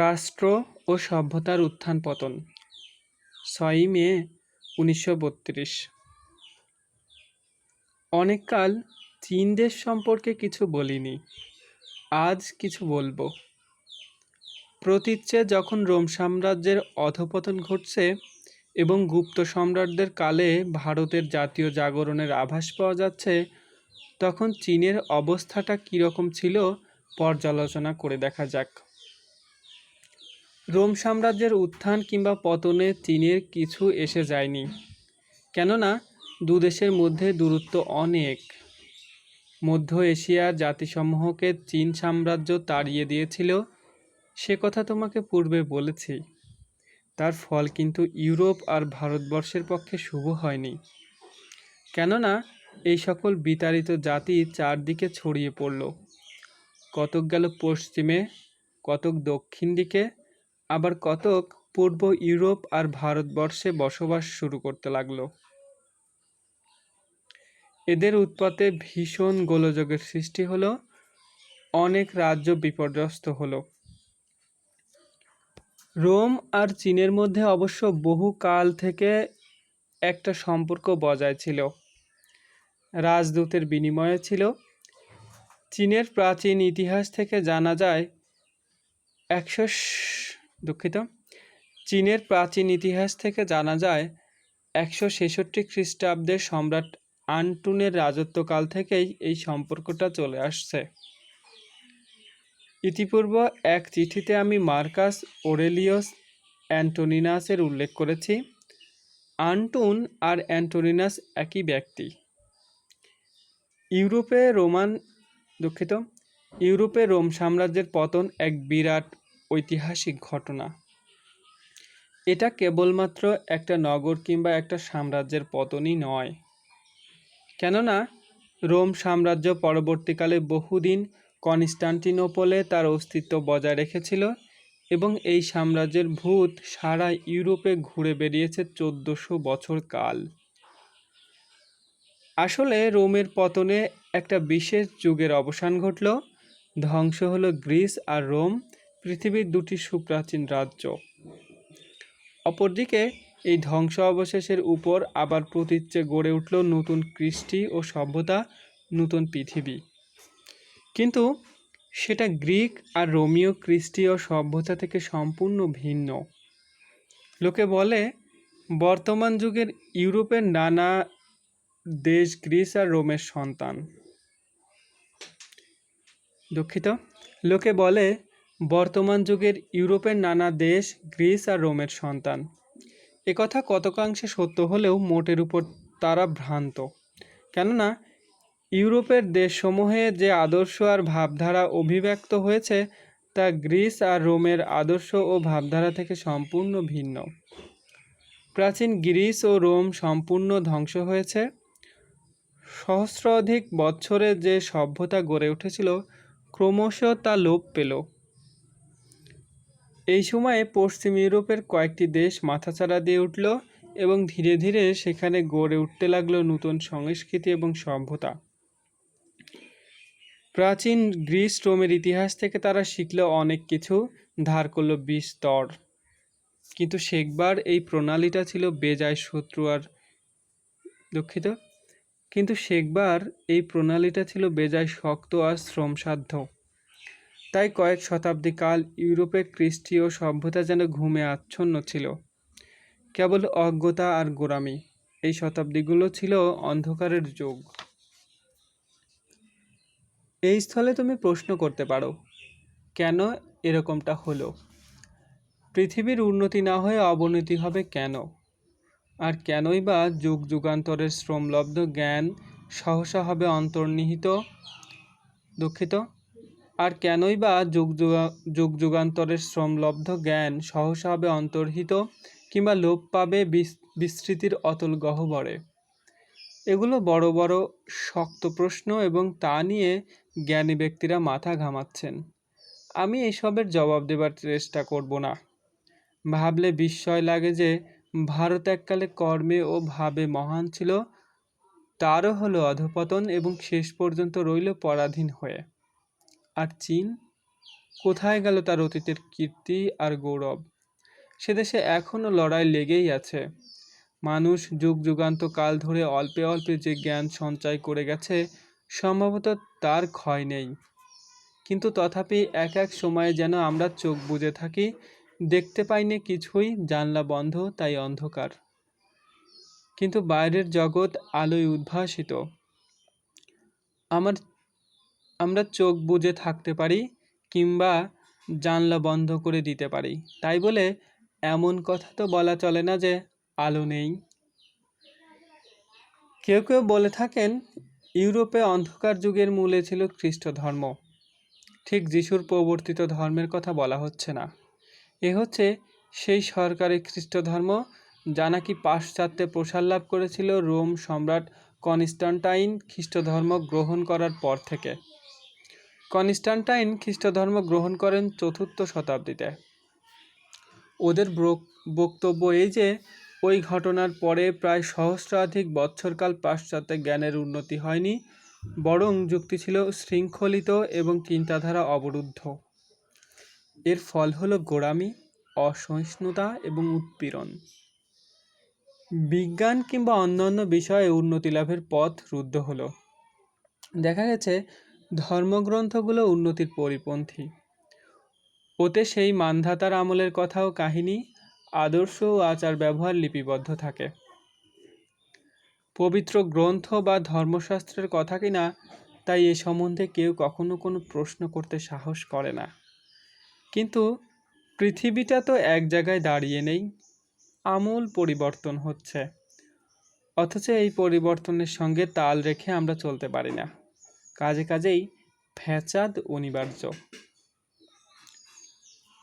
রাষ্ট্র ও সভ্যতার উত্থান পতন ৬ই মে ১৯৩২। অনেককাল চীন দেশ সম্পর্কে কিছু বলিনি, আজ কিছু বলবো। প্রতীচ্যে যখন রোম সাম্রাজ্যের অধঃপতন ঘটছে এবং গুপ্ত সম্রাটদের কালে ভারতের জাতীয় জাগরণের আভাস পাওয়া যাচ্ছে, তখন চীনের অবস্থাটা কীরকম ছিল পর্যালোচনা করে দেখা যাক। রোম সাম্রাজ্যের উত্থান কিংবা পতনে চীনের কিছু এসে যায়নি, কেননা দুদেশের মধ্যে দূরত্ব অনেক। মধ্য এশিয়ার জাতিসমূহকে চীন সাম্রাজ্য তাড়িয়ে দিয়েছিল, সে কথা তোমাকে পূর্বে বলেছি। তার ফল কিন্তু ইউরোপ আর ভারতবর্ষের পক্ষে শুভ হয়নি, কেননা এই সকল বিতাড়িত জাতি চারদিকে ছড়িয়ে পড়ল। কতক গেল পশ্চিমে, কতক দক্ষিণ দিকে, আবার কতক পূর্ব ইউরোপ আর ভারতবর্ষে বসবাস শুরু করতে লাগলো। এদের উৎপাতে ভীষণ গোলযোগের সৃষ্টি হলো, অনেক রাজ্য বিপর্যস্ত হলো। রোম আর চীনের মধ্যে অবশ্য বহু কাল থেকে একটা সম্পর্ক বজায় ছিল, রাজদূতের বিনিময়ে ছিল। চীনের প্রাচীন ইতিহাস থেকে জানা যায় চীনের প্রাচীন ইতিহাস থেকে জানা যায় ১৬৬ খ্রিস্টাব্দের সম্রাট আনটুনের রাজত্বকাল থেকেই এই সম্পর্কটা চলে আসছে। ইতিপূর্ব এক চিঠিতে আমি মার্কাস ওরেলিয়াস অ্যান্টোনিনাসের উল্লেখ করেছি। আনটুন আর অ্যান্টোনিনাস একই ব্যক্তি। ইউরোপে রোম সাম্রাজ্যের পতন এক বিরাট ঐতিহাসিক ঘটনা। এটা কেবলমাত্র একটা নগর কিংবা একটা সাম্রাজ্যের পতনই নয়, কেননা রোম সাম্রাজ্য পরবর্তীকালে বহুদিন কনস্টান্টিনোপলে তার অস্তিত্ব বজায় রেখেছিল এবং এই সাম্রাজ্যের ভূত সারা ইউরোপে ঘুরে বেরিয়েছে ১৪০০ বছর কাল। আসলে রোমের পতনে একটা বিশেষ যুগের অবসান ঘটল। ধ্বংস হলো গ্রিস আর রোম, পৃথিবীর দুটি সুপ্রাচীন রাজ্য। অপরদিকে এই ধ্বংস অবশেষের উপর আবার প্রতীচ্যে গড়ে উঠল নতুন কৃষ্টি ও সভ্যতা, নতুন পৃথিবী। কিন্তু সেটা গ্রিক আর রোমীয় কৃষ্টি ও সভ্যতা থেকে সম্পূর্ণ ভিন্ন। লোকে বলে বর্তমান যুগের ইউরোপের নানা দেশ গ্রিস আর রোমের সন্তান। লোকে বলে বর্তমান যুগের ইউরোপের নানা দেশ গ্রিস আর রোমের সন্তান। একথা কতকাংশে সত্য হলেও মোটের উপর তারা ভ্রান্ত, কেননা ইউরোপের দেশসমূহে যে আদর্শ আর ভাবধারা অভিব্যক্ত হয়েছে তা গ্রিস আর রোমের আদর্শ ও ভাবধারা থেকে সম্পূর্ণ ভিন্ন। প্রাচীন গ্রিস ও রোম সম্পূর্ণ ধ্বংস হয়েছে। সহস্রাধিক বৎসরে যে সভ্যতা গড়ে উঠেছিল ক্রমশ তা লোপ পেল। এই সময়ে পশ্চিম ইউরোপের কয়েকটি দেশ মাথাচাড়া দিয়ে উঠল এবং ধীরে ধীরে সেখানে গড়ে উঠতে লাগলো নতুন সংস্কৃতি এবং সভ্যতা। প্রাচীন গ্রিস রোমের ইতিহাস থেকে তারা শিখল অনেক কিছু, ধার করল বিস্তর। কিন্তু শেখবার এই প্রণালীটা ছিল বেজায় শক্ত আর শ্রমসাধ্য। তাই কয়েক শতাব্দী কাল ইউরোপের কৃষ্টি ও সভ্যতা যেন ঘুমে আচ্ছন্ন ছিল, কেবল অজ্ঞতা আর গোঁড়ামি। এই শতাব্দীগুলো ছিল অন্ধকারের যুগ। এই স্থলে তুমি প্রশ্ন করতে পারো, কেন এরকমটা হলো? পৃথিবীর উন্নতি না হয়ে অবনতি হবে কেন? আর কেনই বা যুগ যুগান্তরের শ্রমলব্ধ জ্ঞান সহসা হবে অন্তর্হিত কিংবা লোপ পাবে বিস্তৃতির অতল গহ্বরে? এগুলো বড় বড় শক্ত প্রশ্ন এবং তা নিয়ে জ্ঞানী ব্যক্তিরা মাথা ঘামাচ্ছেন। আমি এসবের জবাব দেবার চেষ্টা করব না। ভাবলে বিস্ময় লাগে যে ভারত এককালে কর্মে ও ভাবে মহান ছিল, তারও হলো অধঃপতন এবং শেষ পর্যন্ত রইল পরাধীন হয়ে। আর চীন কোথায় গেল তার অতীতের কীর্তি আর গৌরব? সে দেশে এখনও লড়াই লেগেই আছে। মানুষ যুগ যুগান্তকাল ধরে অল্পে অল্পে যে জ্ঞান সঞ্চয় করে গেছে, সম্ভবত তার ক্ষয় নেই। কিন্তু তথাপি এক এক সময়ে যেন আমরা চোখ বুজে থাকি, দেখতে পাইনি কিছুই, জানলা বন্ধ, তাই অন্ধকার। কিন্তু বাইরের জগৎ আলোয় উদ্ভাসিত। আমার আমরা চোখ বুজে থাকতে পারি, কিংবা জানলা বন্ধ করে দিতে পারি। তাই বলে এমন কথা তো বলা চলে না যে আলো নেই। কেউ কেউ বলে থাকেন ইউরোপে অন্ধকার যুগের মূলে ছিল খ্রিস্ট ধর্ম। ঠিক যিশুর প্রবর্তিত ধর্মের কথা বলা হচ্ছে না। এ হচ্ছে সেই সরকারি খ্রিস্ট ধর্ম যা নাকি পাশ্চাত্যে প্রসার লাভ করেছিল রোম সম্রাট কনস্টান্টাইন খ্রিস্ট ধর্ম গ্রহণ করার পর থেকে। কনস্টান্টাইন খ্রিস্ট ধর্ম গ্রহণ করেন ৪র্থ শতাব্দীতে। ওদের বক্তব্য এই যে ওই ঘটনার পরে প্রায় সহস্রাধিক বৎসরকাল পাশ্চাত্যে জ্ঞানের উন্নতি হয়নি, বরং যুক্তি ছিল শৃঙ্খলিত এবং চিন্তাধারা অবরুদ্ধ। এর ফল হলো গোঁড়ামি, অসহিষ্ণুতা এবং উৎপীড়ন। বিজ্ঞান কিংবা অন্যান্য বিষয়ে উন্নতি লাভের পথ রুদ্ধ হলো। দেখা গেছে ধর্মগ্রন্থগুলো উন্নতির পরিপন্থী। ওতে সেই মানধাতার আমলের কথা ও কাহিনী, আদর্শ ও আচার ব্যবহার লিপিবদ্ধ থাকে। পবিত্র গ্রন্থ বা ধর্মশাস্ত্রের কথা কিনা, তাই এ সম্বন্ধে কেউ কখনো কোনো প্রশ্ন করতে সাহস করে না। কিন্তু পৃথিবীটা তো এক জায়গায় দাঁড়িয়ে নেই, আমূল পরিবর্তন হচ্ছে। অথচ এই পরিবর্তনের সঙ্গে তাল রেখে আমরা চলতে পারি না। কাজে কাজেই ফ্যাচাদ অনিবার্য।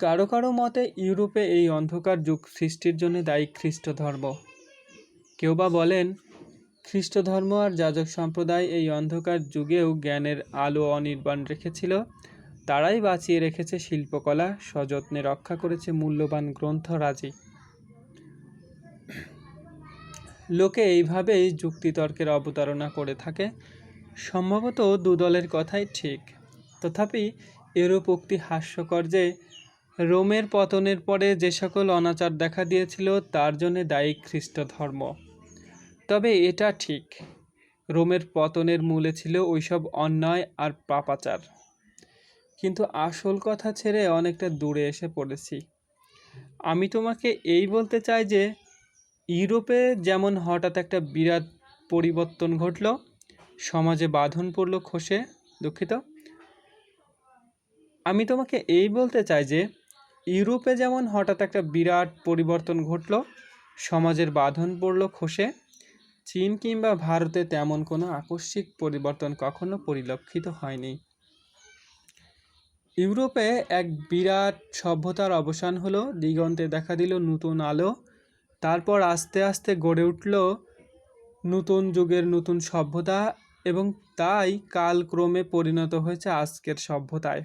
কারো কারো মতে ইউরোপে এই অন্ধকার যুগ সৃষ্টির জন্য দায়ী খ্রিস্ট ধর্ম। কেউ বা বলেন খ্রিস্ট ধর্ম আর যাজক সম্প্রদায় এই অন্ধকার যুগেও জ্ঞানের আলো অনির্বাণ রেখেছিল। তারাই বাঁচিয়ে রেখেছে শিল্পকলা, সযত্নে রক্ষা করেছে মূল্যবান গ্রন্থরাজি। লোকে এইভাবেই যুক্তিতর্কের অবতারণা করে থাকে। সম্ভবত দুদলের কথাই ঠিক। তথাপি এরূপ উক্তি হাস্যকর যে রোমের পতনের পরে যে সকল অনাচার দেখা দিয়েছিল তার জন্যে দায়ী খ্রিস্ট ধর্ম। তবে এটা ঠিক, রোমের পতনের মূলে ছিল ওইসব অন্যায় আর পাপাচার। কিন্তু আসল কথা ছেড়ে অনেকটা দূরে এসে পড়েছি। আমি তোমাকে এই বলতে চাই যে ইউরোপে যেমন হঠাৎ একটা বিরাট পরিবর্তন ঘটল, সমাজে বাঁধন পড়ল খসে, দুঃখিত, আমি তোমাকে এই বলতে চাই যে ইউরোপে যেমন হঠাৎ একটা বিরাট পরিবর্তন ঘটল, সমাজের বাঁধন পড়ল খসে, চীন কিংবা ভারতে তেমন কোনো আকস্মিক পরিবর্তন কখনো পরিলক্ষিত হয়নি। ইউরোপে এক বিরাট সভ্যতার অবসান হলো, দিগন্তে দেখা দিল নতুন আলো, তারপর আস্তে আস্তে গড়ে উঠল নতুন যুগের নতুন সভ্যতা, এবং তাই কালক্রমে পরিণত হয়েছে আজকের সভ্যতায়।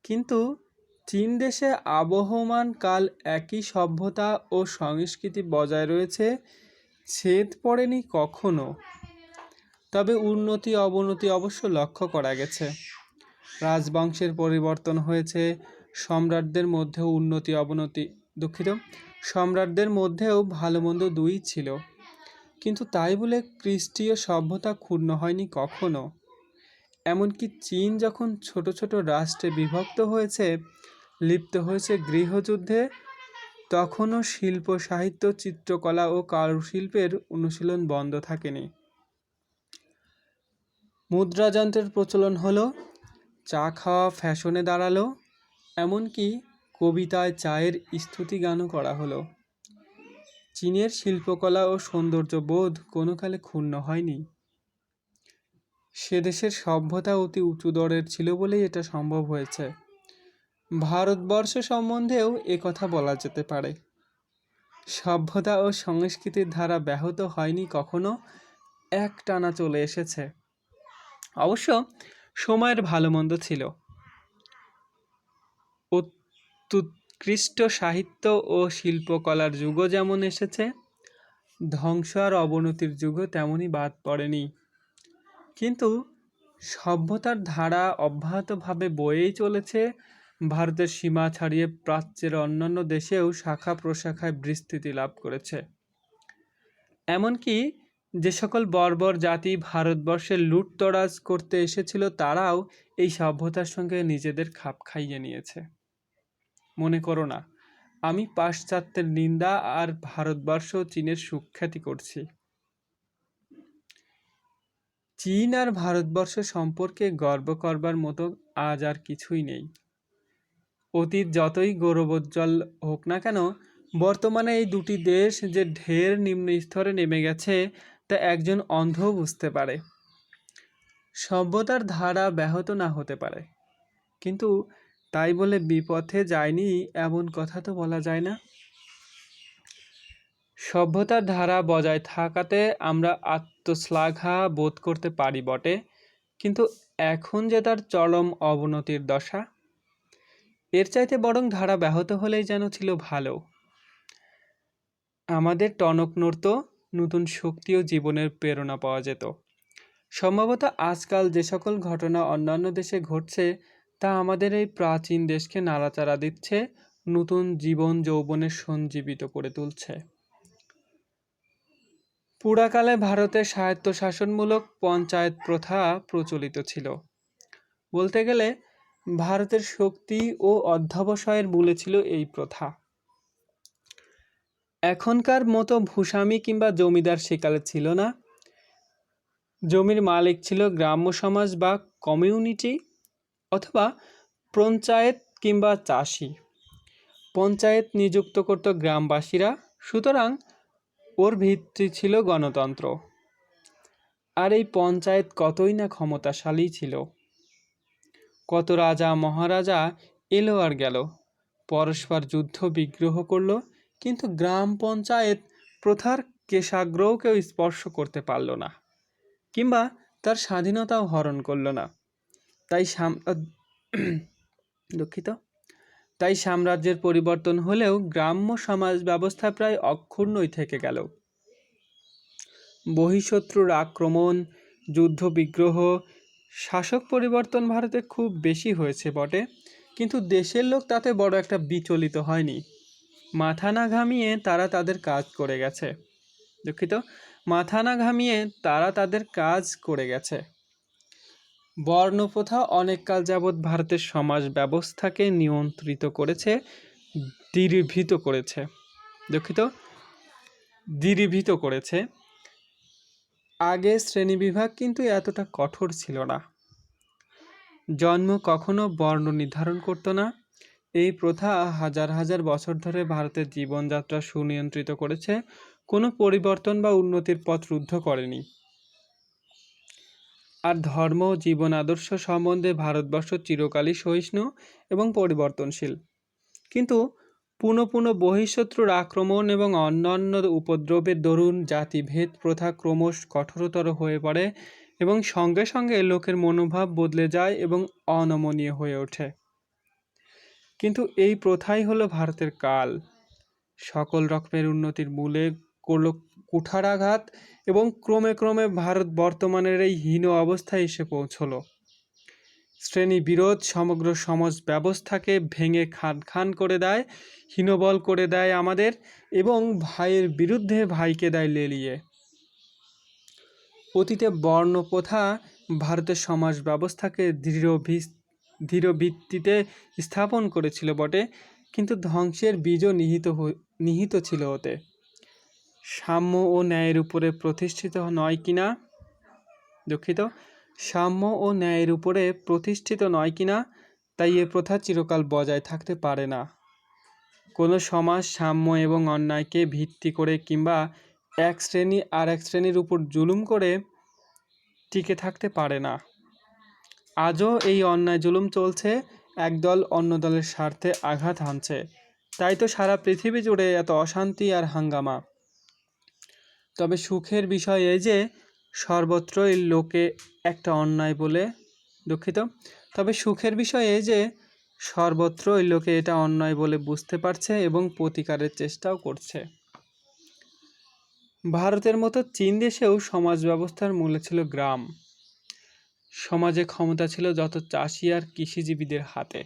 কিন্তু চীন দেশে আবহমান কাল একই সভ্যতা ও সংস্কৃতি বজায় রয়েছে, ছেদ পড়েনি কখনো। তবে উন্নতি অবনতি অবশ্য লক্ষ্য করা গেছে। রাজবংশের পরিবর্তন হয়েছে, সম্রাটদের মধ্যেও উন্নতি অবনতি, দুঃখিত, সম্রাটদের মধ্যেও ভালো মন্দ দুই ছিল। কিন্তু তাই বলে খ্রিস্টীয় সভ্যতা ক্ষুণ্ণ হয়নি কখনো। এমনকি চীন যখন ছোট ছোট রাষ্ট্রে বিভক্ত হয়েছে, লিপ্ত হয়েছে গৃহযুদ্ধে, তখনও শিল্প, সাহিত্য, চিত্রকলা ও কারুশিল্পের অনুশীলন বন্ধ থাকেনি। মুদ্রাযন্ত্রের প্রচলন হলো, চা খাওয়া ফ্যাশনে দাঁড়ালো, এমনকি কবিতায় চায়ের স্তুতিগানও করা হলো। চীনের শিল্পকলা ও সৌন্দর্যবোধ কোনো কালে ক্ষুণ্ণ হয়নি। সে দেশের সভ্যতা অতি উঁচু দরের ছিল বলেই এটা সম্ভব হয়েছে। ভারতবর্ষ সম্বন্ধেও কথা বলা যেতে পারে। সভ্যতা ও সংস্কৃতির ধারা ব্যাহত হয়নি কখনো, একটানা চলে এসেছে। অবশ্য সময়ের ভালো মন্দ ছিল। উৎকৃষ্ট সাহিত্য ও শিল্পকলার যুগও যেমন এসেছে, ধ্বংস আর অবনতির যুগও তেমনই বাদ পড়েনি। কিন্তু সভ্যতার ধারা অব্যাহতভাবে বয়েই চলেছে। ভারতের সীমা ছাড়িয়ে প্রাচ্যের অন্যান্য দেশেও শাখা প্রশাখায় বিস্তৃতি লাভ করেছে। এমনকি যে সকল বর্বর জাতি ভারতবর্ষে লুটতরাজ করতে এসেছিল তারাও এই সভ্যতার সঙ্গে নিজেদের খাপ খাইয়ে নিয়েছে। মনে করো না আমি পাশ্চাত্যের নিন্দা আর ভারতবর্ষ ও চীনের সুখ্যাতি করছি। চীন আর ভারতবর্ষ সম্পর্কে গর্ব করবার মতো আজ আর কিছুই নেই। অতীত যতই গৌরবোজ্জ্বল হোক না কেন, বর্তমানে এই দুটি দেশ যে ঢের নিম্ন স্তরে নেমে গেছে তা একজন অন্ধও বুঝতে পারে। সভ্যতার ধারা ব্যাহত না হতে পারে, কিন্তু তাই বলে বিপথে যায়নি এমন কথা তো বলা যায় না। সভ্যতার ধারা বজায় থাকাতে আমরা আত্মশ্লাঘা বোধ করতে পারি বটে, কিন্তু এখন যে তার চরম অবনতির দশা, এর চাইতে বরং ধারা ব্যাহত হলেই যেন ছিল ভালো। আমাদের টনক নড়ত, নতুন শক্তি ও জীবনের প্রেরণা পাওয়া যেত। সম্ভবত আজকাল যে সকল ঘটনা অন্যান্য দেশে ঘটছে তা আমাদের এই প্রাচীন দেশকে নাড়াচাড়া দিচ্ছে, নতুন জীবন যৌবনের সঞ্জীবিত করে তুলছে। পুরাকালে ভারতে স্বায়ত্তশাসনমূলক পঞ্চায়েত প্রথা প্রচলিত ছিল। বলতে গেলে ভারতের শক্তি ও অধ্যবসায়ের মূলে ছিল এই প্রথা। এখনকার মতো ভূস্বামী কিংবা জমিদার সেকালে ছিল না। জমির মালিক ছিল গ্রাম্য সমাজ বা কমিউনিটি অথবা পঞ্চায়েত কিংবা চাষি। পঞ্চায়েত নিযুক্ত করত গ্রামবাসীরা, সুতরাং ওর ভিত্তি ছিল গণতন্ত্র। আর এই পঞ্চায়েত কতই না ক্ষমতাশালী ছিল। কত রাজা মহারাজা এলো আর গেল, পরস্পর যুদ্ধ বিগ্রহ করল, কিন্তু গ্রাম পঞ্চায়েত প্রথার কেশাগ্রও কেউ স্পর্শ করতে পারল না, কিংবা তার স্বাধীনতাও হরণ করল না। দুঃখিত তাই সাম্রাজ্যের পরিবর্তন হলেও গ্রাম্য সমাজ ব্যবস্থা প্রায় অক্ষুণ্ণই থেকে গেল। বহিঃশত্রুর আক্রমণ, যুদ্ধ বিগ্রহ, শাসক পরিবর্তন ভারতে খুব বেশি হয়েছে বটে, কিন্তু দেশের লোক তাতে বড় একটা বিচলিত হয়নি। মাথা না ঘামিয়ে তারা তাদের কাজ করে গেছে। মাথা না ঘামিয়ে তারা তাদের কাজ করে গেছে। বর্ণপ্রথা অনেককাল যাবৎ ভারতের সমাজ ব্যবস্থাকে নিয়ন্ত্রিত করেছে, দীর্ঘিত করেছে। আগে শ্রেণীবিভাগ কিন্তু এতটা কঠোর ছিল না। জন্ম কখনো বর্ণ নির্ধারণ করত না। এই প্রথা হাজার হাজার বছর ধরে ভারতের জীবনযাত্রা সুনিয়ন্ত্রিত করেছে, কোনো পরিবর্তন বা উন্নতির পথ রুদ্ধ করেনি। আর ধর্ম ও জীবন আদর্শ সম্বন্ধে ভারতবর্ষ চিরকালই সহিষ্ণু এবং পরিবর্তনশীল। কিন্তু পুনঃ পুনঃ বহিঃশত্রুর আক্রমণ এবং অন্যান্য উপদ্রবের দরুন জাতিভেদ প্রথা ক্রমশ কঠোরতর হয়ে পড়ে এবং সঙ্গে সঙ্গে লোকের মনোভাব বদলে যায় এবং অনমনীয় হয়ে ওঠে। কিন্তু এই প্রথাই হলো ভারতের কাল। সকল রকমের উন্নতির মূলে করল কুঠারাঘাত এবং ক্রমে ক্রমে ভারত বর্তমানের এই হীন অবস্থায় এসে পৌঁছল। শ্রেণী বিরোধ সমগ্র সমাজ ব্যবস্থাকে ভেঙে খান খান করে দেয়, হীনবল করে দেয় আমাদের, এবং ভাইয়ের বিরুদ্ধে ভাইকে দেয় লেলিয়ে। অতীতে বর্ণপ্রথা ভারতের সমাজ ব্যবস্থাকে দৃঢ় ভিত্তিতে স্থাপন করেছিল বটে, কিন্তু ধ্বংসের বীজও নিহিত ছিল ওতে। সাম্য ও ন্যায়ের উপরে প্রতিষ্ঠিত নয় কিনা তাই এ প্রথা চিরকাল বজায় থাকতে পারে না। কোনো সমাজ সাম্য এবং অন্যায়কে ভিত্তি করে কিংবা এক শ্রেণী আর এক শ্রেণীর উপর জুলুম করে টিকে থাকতে পারে না। আজও এই অন্যায় জুলুম চলছে, একদল অন্য দলের স্বার্থে আঘাত হানছে, তাই তো সারা পৃথিবী জুড়ে এত অশান্তি আর হাঙ্গামা। তবে সুখের বিষয় এই যে সর্বত্রই লোকে এটা অন্যায় বলে বুঝতে পারছে এবং প্রতিকারের চেষ্টাও করছে। ভারতের মতো চীন দেশেও সমাজ ব্যবস্থার মূলে ছিল গ্রাম। সমাজে ক্ষমতা ছিল যত চাষি আর কৃষিজীবীদের হাতে।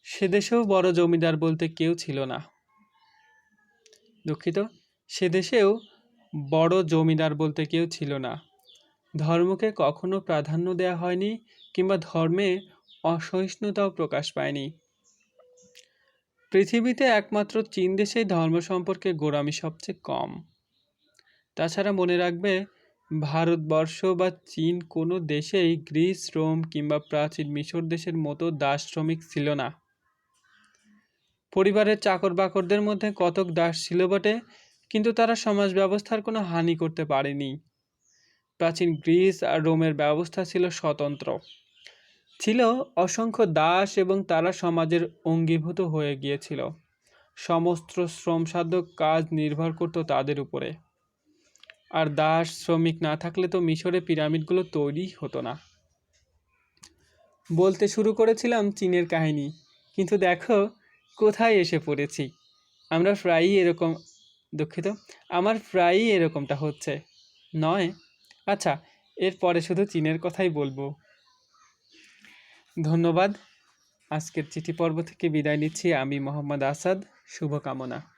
সে দেশেও বড় জমিদার বলতে কেউ ছিল না। দুঃখিত, সে দেশেও বড় জমিদার বলতে কেউ ছিল না। ধর্মকে কখনো প্রাধান্য দেওয়া হয়নি, কিংবা ধর্মে অসহিষ্ণুতাও প্রকাশ পায়নি। পৃথিবীতে একমাত্র চীন দেশেই ধর্ম সম্পর্কে গোঁড়ামি সবচেয়ে কম। তাছাড়া মনে রাখবে, ভারতবর্ষ বা চীন কোনো দেশেই গ্রিস, রোম কিংবা প্রাচীন মিশর দেশের মতো দাস শ্রমিক ছিল না। পরিবারের চাকর বাকরদের মধ্যে কতক দাস ছিল বটে, কিন্তু তারা সমাজ ব্যবস্থার কোনো হানি করতে পারেনি। প্রাচীন গ্রিস আর রোমের ব্যবস্থা ছিল স্বতন্ত্র। ছিল অসংখ্য দাস এবং তারা সমাজের অঙ্গীভূত হয়ে গিয়েছিল। সমস্ত শ্রমসাধ্য কাজ নির্ভর করত তাদের উপরে। আর দাস শ্রমিক না থাকলে তো মিশরে পিরামিডগুলো তৈরি হতো না। বলতে শুরু করেছিলাম চীনের কাহিনী, কিন্তু দেখো কোথায় এসে পড়েছি। আমার প্রায়ই এরকমটা হচ্ছে, নয়? আচ্ছা, এরপরে শুধু চীনের কথাই বলবো। ধন্যবাদ। আজকের চিঠি পর্ব থেকে বিদায় নিচ্ছি আমি, মোহাম্মদ আসাদ। শুভকামনা।